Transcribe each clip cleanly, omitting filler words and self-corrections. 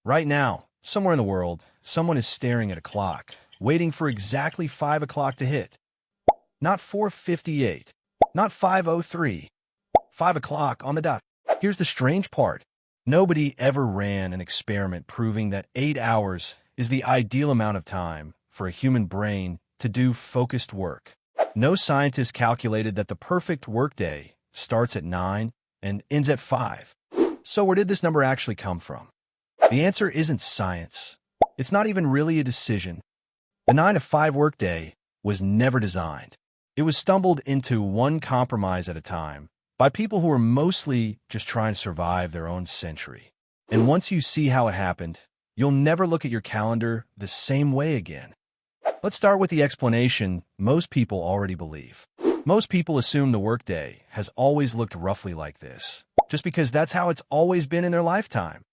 Right now, somewhere in the world, someone is staring at a clock, waiting for exactly 5 o'clock to hit. Not 4:58, not 5:03, 5 o'clock on the dot. Here's the strange part. Nobody ever ran an experiment proving that 8 hours is the ideal amount of time for a human brain to do focused work. No scientist calculated that the perfect workday starts at 9 and ends at 5. So where did this number actually come from? The answer isn't science. It's not even really a decision. The 9 to 5 workday was never designed. It was stumbled into one compromise at a time by people who were mostly just trying to survive their own century. And once you see how it happened, you'll never look at your calendar the same way again. Let's start with the explanation most people already believe. Most people assume the workday has always looked roughly like this, just because that's how it's always been in their lifetime.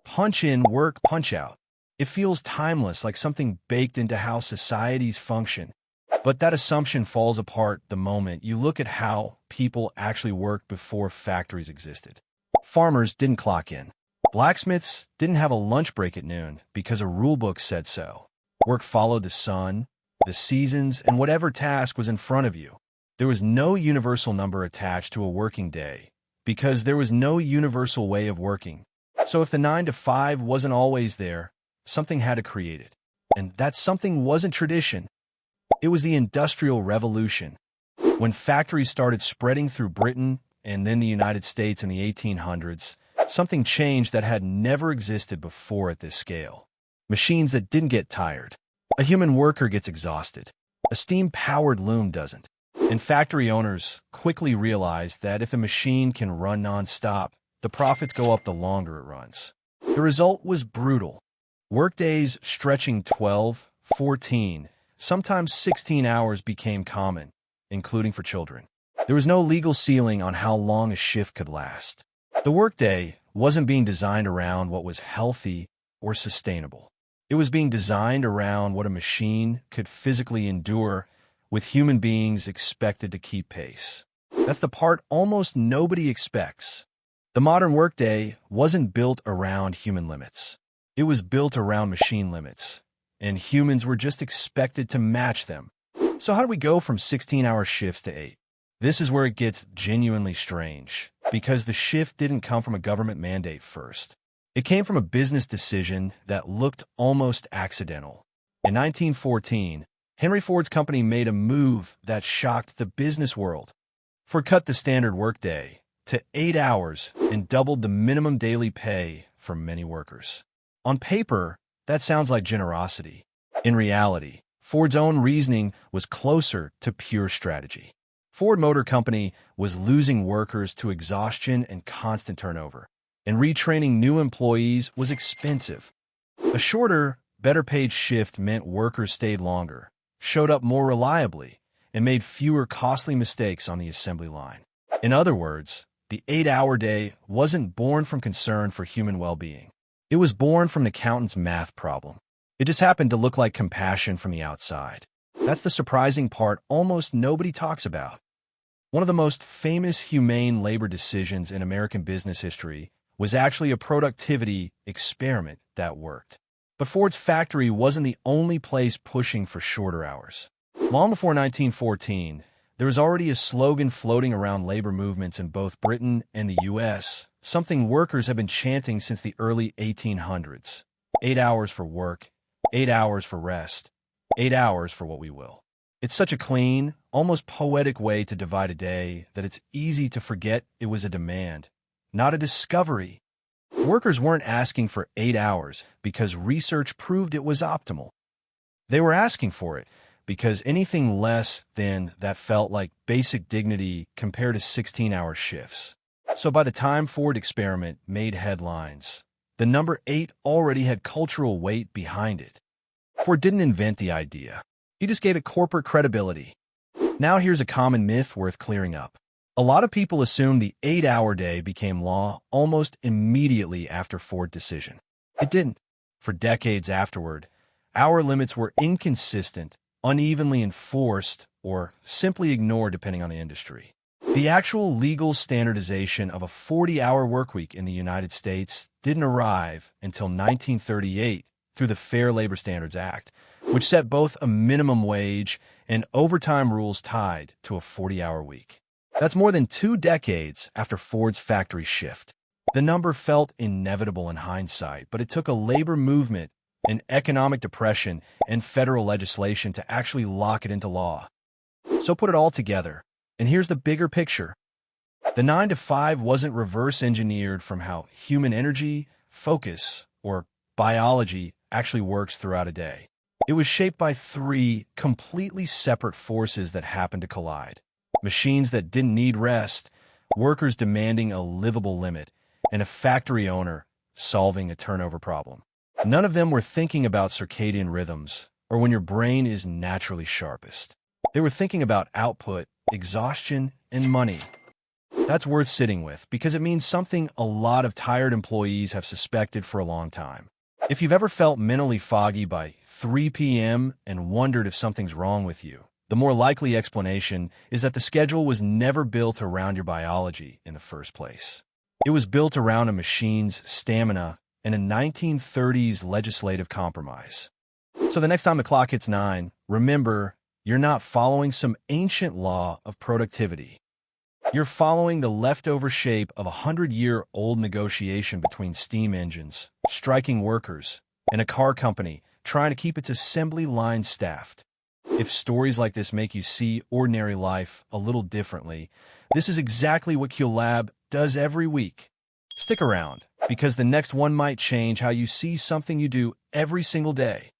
Punch in, work, punch out. It feels timeless, like something baked into how societies function. But that assumption falls apart the moment you look at how people actually worked before factories existed. Farmers didn't clock in. Blacksmiths didn't have a lunch break at noon because a rulebook said so. Work followed the sun, the seasons, and whatever task was in front of you. There was no universal number attached to a working day because there was no universal way of working. So if the 9 to 5 wasn't always there, something had to create it. And that something wasn't tradition. It was the Industrial Revolution. When factories started spreading through Britain and then the United States in the 1800s, something changed that had never existed before at this scale. Machines that didn't get tired. A human worker gets exhausted. A steam-powered loom doesn't. And factory owners quickly realized that if a machine can run non-stop, the profits go up the longer it runs. The result was brutal. Workdays stretching 12, 14, sometimes 16 hours became common, including for children. There was no legal ceiling on how long a shift could last. The workday wasn't being designed around what was healthy or sustainable. It was being designed around what a machine could physically endure, with human beings expected to keep pace. That's the part almost nobody expects. The modern workday wasn't built around human limits. It was built around machine limits, and humans were just expected to match them. So how do we go from 16-hour shifts to 8? This is where it gets genuinely strange, because the shift didn't come from a government mandate first. It came from a business decision that looked almost accidental. In 1914, Henry Ford's company made a move that shocked the business world. Ford cut the standard workday to 8 hours and doubled the minimum daily pay for many workers. On paper, that sounds like generosity. In reality, Ford's own reasoning was closer to pure strategy. Ford Motor Company was losing workers to exhaustion and constant turnover, and retraining new employees was expensive. A shorter, better-paid shift meant workers stayed longer, showed up more reliably, and made fewer costly mistakes on the assembly line. In other words, the 8-hour day wasn't born from concern for human well-being. It was born from an accountant's math problem. It just happened to look like compassion from the outside. That's the surprising part almost nobody talks about. One of the most famous humane labor decisions in American business history was actually a productivity experiment that worked. But Ford's factory wasn't the only place pushing for shorter hours. Long before 1914, there was already a slogan floating around labor movements in both Britain and the U.S., something workers have been chanting since the early 1800s. 8 hours for work, 8 hours for rest, 8 hours for what we will. It's such a clean, almost poetic way to divide a day that it's easy to forget it was a demand, not a discovery. Workers weren't asking for 8 hours because research proved it was optimal. They were asking for it because anything less than that felt like basic dignity compared to 16-hour shifts. So by the time Ford experiment made headlines, the number 8 already had cultural weight behind it. Ford didn't invent the idea. He just gave it corporate credibility. Now here's a common myth worth clearing up. A lot of people assume the 8-hour day became law almost immediately after Ford's decision. It didn't. For decades afterward, hour limits were inconsistent, unevenly enforced, or simply ignored depending on the industry. The actual legal standardization of a 40-hour workweek in the United States didn't arrive until 1938 through the Fair Labor Standards Act, which set both a minimum wage and overtime rules tied to a 40-hour week. That's more than 2 decades after Ford's factory shift. The number felt inevitable in hindsight, but it took a labor movement, an economic depression, and federal legislation to actually lock it into law. So put it all together, and here's the bigger picture. The 9-to-5 wasn't reverse engineered from how human energy, focus, or biology actually works throughout a day. It was shaped by 3 completely separate forces that happened to collide. Machines that didn't need rest, workers demanding a livable limit, and a factory owner solving a turnover problem. None of them were thinking about circadian rhythms or when your brain is naturally sharpest. They were thinking about output, exhaustion, and money. That's worth sitting with because it means something a lot of tired employees have suspected for a long time. If you've ever felt mentally foggy by 3 p.m. and wondered if something's wrong with you, the more likely explanation is that the schedule was never built around your biology in the first place. It was built around a machine's stamina and a 1930s legislative compromise. So the next time the clock hits 9, remember, you're not following some ancient law of productivity. You're following the leftover shape of a 100-year-old negotiation between steam engines, striking workers, and a car company trying to keep its assembly line staffed. If stories like this make you see ordinary life a little differently, this is exactly what Culab does every week. Stick around, because the next one might change how you see something you do every single day.